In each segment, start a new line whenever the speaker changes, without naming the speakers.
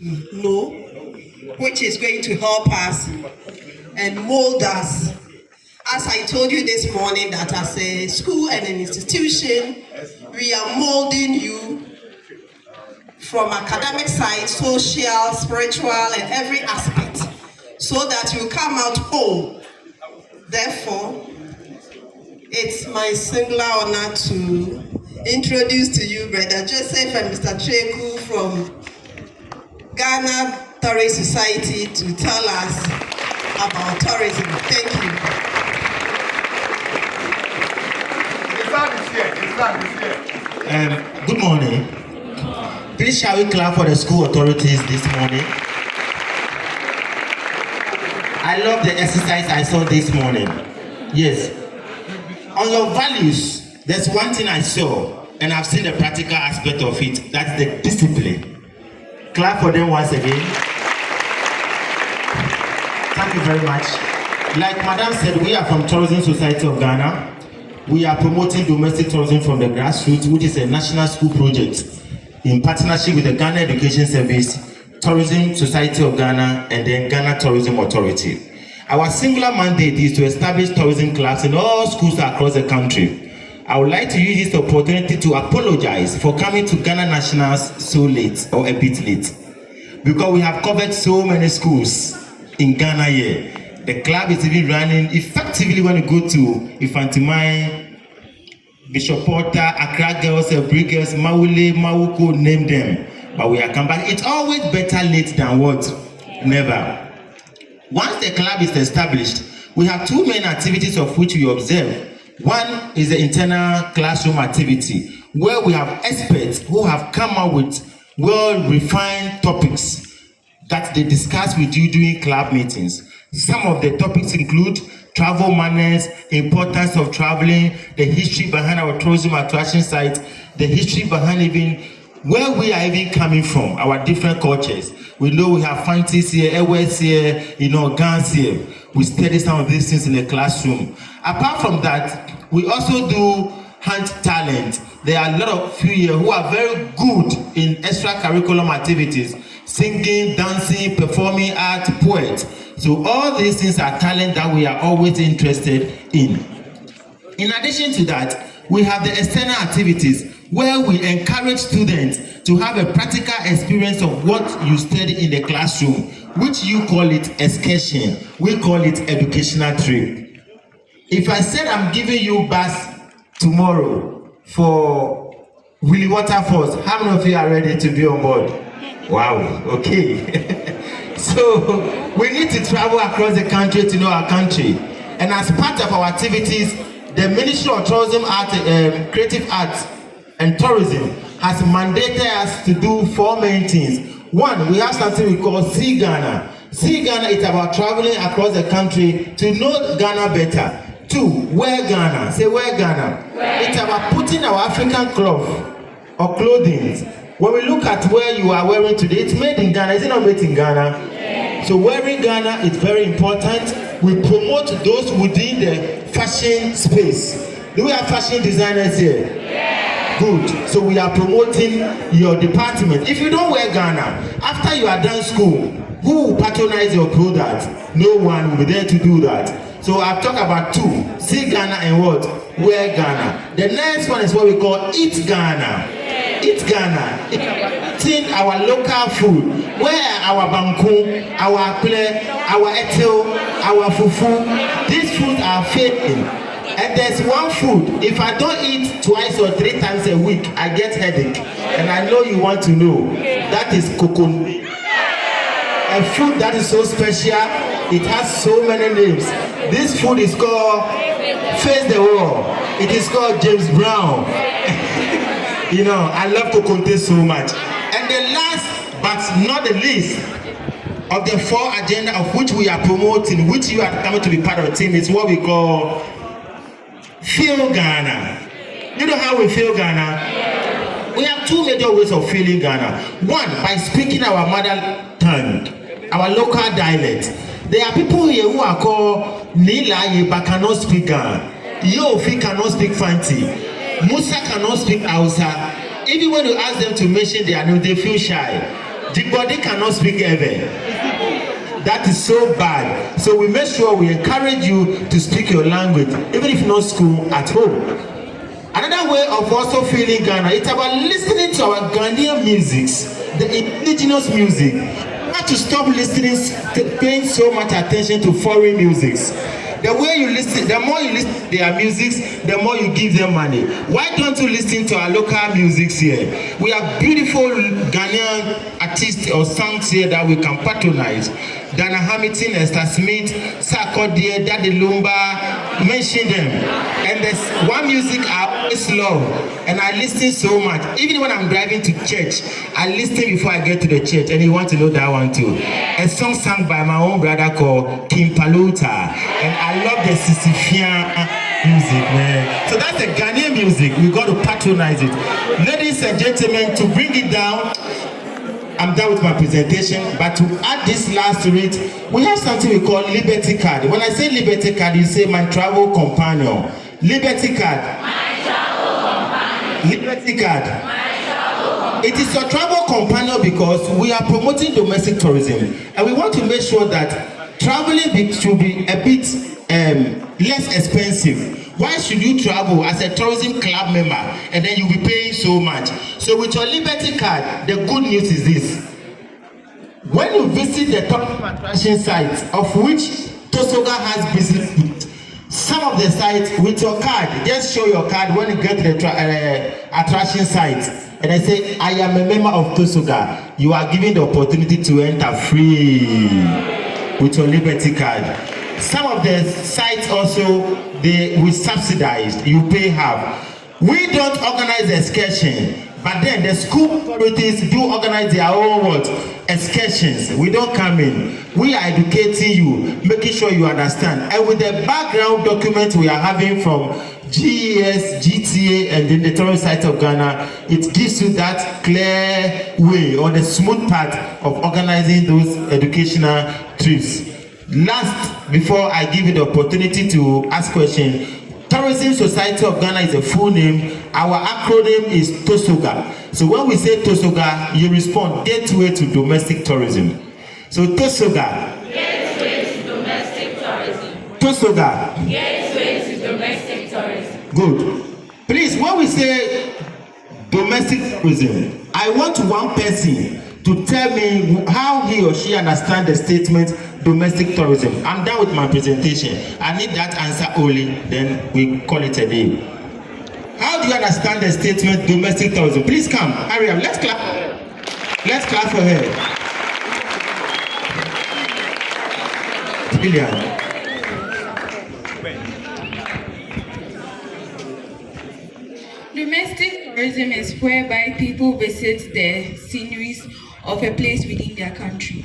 know, which is going to help us and mold us. As I told you this morning, that as a school and an institution, we are molding you from academic side, social, spiritual, and every aspect, so that you come out whole. Therefore, it's my singular honor to introduce to you Brother Joseph and Mr. Treku from Ghana Tourist Society to tell us about tourism. Thank you.
Good morning. Please shall we clap for the school authorities this morning? I love the exercise I saw this morning. Yes. On your values, there's one thing I saw, and I've seen the practical aspect of it. That's the discipline. Clap for them once again. Thank you very much. Like Madam said, we are from Tourism Society of Ghana. We are promoting domestic tourism from the grassroots, which is a national school project in partnership with the Ghana Education Service, Tourism Society of Ghana, and then Ghana Tourism Authority. Our singular mandate is to establish tourism clubs in all schools across the country. I would like to use this opportunity to apologize for coming to Ghana Nationals so late, or a bit late, because we have covered so many schools in Ghana here. The club is even running effectively when you go to Infantimai, Bishop Porter, Accra Girls, Elbri Girls, Mawule, Mawuko, name them. But we are coming back. It's always better late than what? Never. Once the club is established, we have two main activities of which we observe. One is the internal classroom activity, where we have experts who have come up with well-refined topics that they discuss with you during club meetings. Some of the topics include travel manners, importance of traveling, the history behind our tourism attraction sites, the history behind even where we are even coming from, our different cultures. We know we have Fantis here, Ewes here, Gans here. We study some of these things in the classroom. Apart from that, we also do hand talent. There are a lot of few here who are very good in extracurricular activities, singing, dancing, performing art, poets. So all these things are talent that we are always interested in. In addition to that, we have the external activities where we encourage students to have a practical experience of what you study in the classroom, which you call it excursion. We call it educational trip. If I said I'm giving you bus tomorrow for Willie Waterfalls, how many of you are ready to be on board? Wow, okay. So we need to travel across the country to know our country. And as part of our activities, the Ministry of Tourism, Creative Arts and Tourism has mandated us to do 4 main things. One, we have something we call See Ghana. See Ghana is about traveling across the country to know Ghana better. 2, Wear Ghana. Say Wear Ghana. It's about putting our African cloth or clothing. When we look at where you are wearing today, it's made in Ghana. Is it not made in Ghana? Yeah. So wearing Ghana is very important. We promote those within the fashion space. Do we have fashion designers here? Yeah. Good. So we are promoting your department. If you don't wear Ghana, after you are done school, who will patronize your product? No one will be there to do that. So I've talked about 2. See Ghana and what? Wear Ghana. The next one is what we call Eat Ghana. Eat Ghana. Eating our local food. Where our banku, our apple, our etel, our fufu. These foods are fading. And there's one food, if I don't eat 2 or 3 times a week, I get headache. And I know you want to know. That is cocoa. A food that is so special, it has so many names. This food is called Face the Wall. It is called James Brown. I love coconut so much. And the last but not the least of the 4 agenda of which we are promoting, which you are coming to be part of the team, is what we call Feel Ghana. You know how we feel Ghana? We have 2 major ways of feeling Ghana. One, by speaking our mother tongue, our local dialect. There are people here who are called Nila but cannot speak Ghana. Yofi cannot speak Fanti. Musa cannot speak Hausa. Even when you ask them to mention their name, they feel shy. The body cannot speak ever. That is so bad. So we make sure we encourage you to speak your language, even if not school, at home. Another way of also feeling Ghana, it's about listening to our Ghanaian music, the indigenous music. Not to stop listening, paying so much attention to foreign musics. The way you listen, the more you listen to their music, the more you give them money. Why don't you listen to our local music here? We have beautiful Ghanaian artists or songs here that we can patronize. Dana Hamilton, Esther Smith, Sarkodie, Daddy Lumba, mention them. And there's one music I always love, and I listen so much. Even when I'm driving to church, I listen before I get to the church, and you want to know that one too. A song sung by my own brother called Kim Paluta, and I love the Sisifian music, man. So that's the Ghanaian music. We got to patronize it. Ladies and gentlemen, to bring it down, I'm done with my presentation, but to add this last to it, we have something we call Liberty Card. When I say Liberty Card, you say my travel companion. Liberty Card. My travel companion. Liberty Card. My travel companion. It is your travel companion because we are promoting domestic tourism, and we want to make sure that traveling should be a bit less expensive. Why should you travel as a tourism club member and then you'll be paying so much? So with your Liberty Card, the good news is this. When you visit the tourism attraction sites, of which TOSOGHA has business with, some of the sites with your card, just show your card when you get to the attraction site. And I say, I am a member of TOSOGHA. You are given the opportunity to enter free with your Liberty Card. Some of the sites also, we subsidized, you pay half. We don't organize excursion, but then the school authorities do organize their own excursions. We don't come in. We are educating you, making sure you understand. And with the background documents we are having from GES, GTA, and then the tourist site of Ghana, it gives you that clear way or the smooth path of organizing those educational trips. Last, before I give you the opportunity to ask questions, Tourism Society of Ghana is the full name. Our acronym is TOSOGHA. So when we say TOSOGHA, you respond Gateway to Domestic Tourism. So TOSOGHA. Gateway to Domestic Tourism. TOSOGHA. Gateway to Domestic Tourism. Good. Please, when we say domestic tourism, I want one person to tell me how he or she understands the statement domestic tourism. I'm done with my presentation. I need that answer only, then we call it a day. How do you understand the statement domestic tourism? Please come, hurry up, let's clap. Let's clap for her. Brilliant.
Domestic tourism is whereby people visit the sceneries of a place within their country.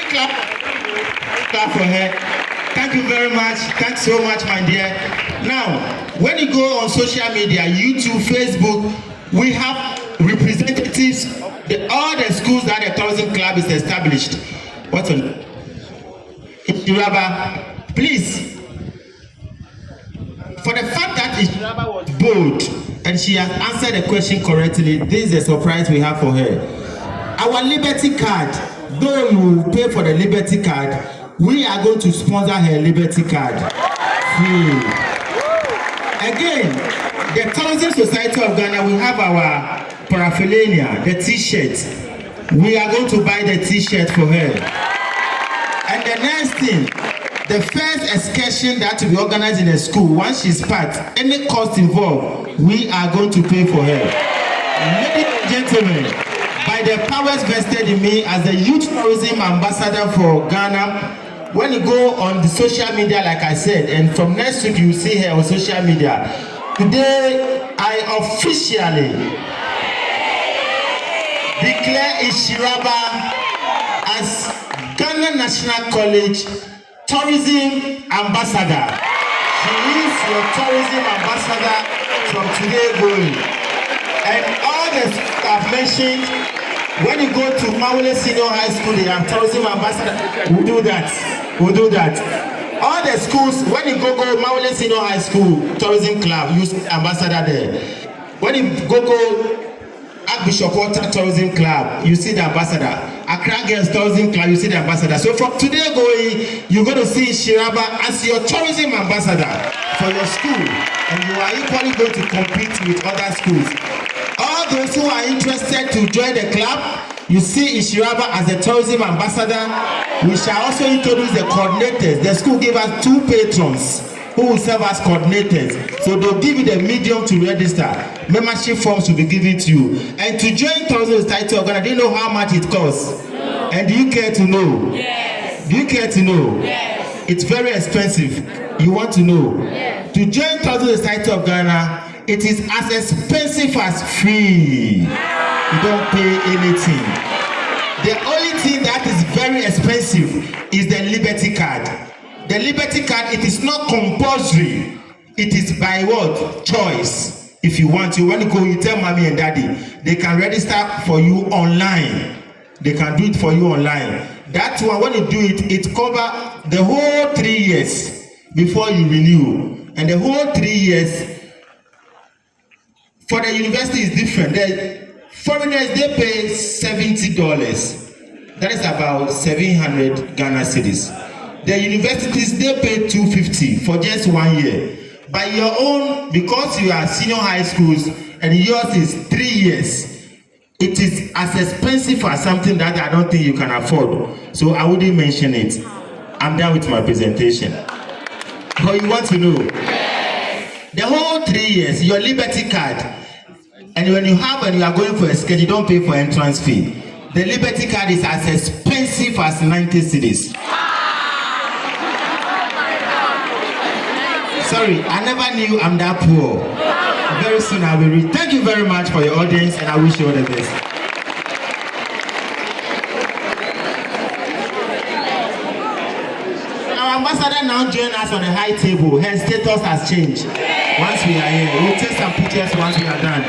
Clap for her. Thank you very much. Thanks so much, my dear. Now, when you go on social media, YouTube, Facebook, we have representatives of all the schools that the tourism club is established. What's on? Iraba, please. For the fact that Iraba was bold and she has answered the question correctly, this is a surprise we have for her. Our Liberty Card, though you pay for the Liberty Card, we are going to sponsor her Liberty Card free. Again, the Tourism Society of Ghana, we have our paraphernalia, the t-shirt. We are going to buy the t-shirt for her. And the next thing, the first excursion that will be organized in a school, once she's part, any cost involved, we are going to pay for her. Ladies and gentlemen, by the powers vested in me as the youth tourism ambassador for Ghana, when you go on the social media, like I said, and from next week you see her on social media, today I officially declare Ishiraba as Ghana National College Tourism Ambassador. She is your tourism ambassador from today going. And all the stuff I've mentioned, when you go to Mawule Senior High School, they have tourism ambassador. We'll do that. We'll do that. All the schools, when you go Mawule Senior High School Tourism Club, you see ambassador there. When you go Archbishop Walter Tourism Club, you see the ambassador. Accra Girls Tourism Club, you see the ambassador. So from today going, you're going to see Shiraba as your tourism ambassador for your school, and you are equally going to compete with other schools. All those who are interested to join the club, you see Ishiraba as a tourism ambassador. We shall also introduce the coordinators. The school gave us 2 patrons who will serve as coordinators. So they'll give you the medium to register. Membership forms will be given to you. And to join Tourism Society of Ghana, do you know how much it costs? No. And do you care to know? Yes. Do you care to know? Yes. It's very expensive. You want to know? Yes. To join Tourism Society of Ghana, it is as expensive as free. You don't pay anything. The only thing that is very expensive is the Liberty Card. The Liberty Card, it is not compulsory. It is by what? Choice. If you want to, when you go, you tell mommy and daddy. They can register for you online. They can do it for you online. That one, when you do it, it covers the whole 3 years before you renew. And the whole 3 years, for the university is different. The foreigners, they pay $70. That is about 700 Ghana cedis. The universities, they pay $250 for just 1 year. By your own, because you are senior high schools and yours is 3 years, it is as expensive as something that I don't think you can afford. So I wouldn't mention it. I'm done with my presentation. But you want to know? Yes. The whole 3 years, your Liberty Card, and when you have and you are going for a schedule, you don't pay for entrance fee. The Liberty Card is as expensive as 90 cedis. Sorry, I never knew I'm that poor. Very soon I will read. Thank you very much for your audience, and I wish you all the best. Our ambassador now join us on the high table. Her status has changed. Once we are here, we'll take some pictures once we are done.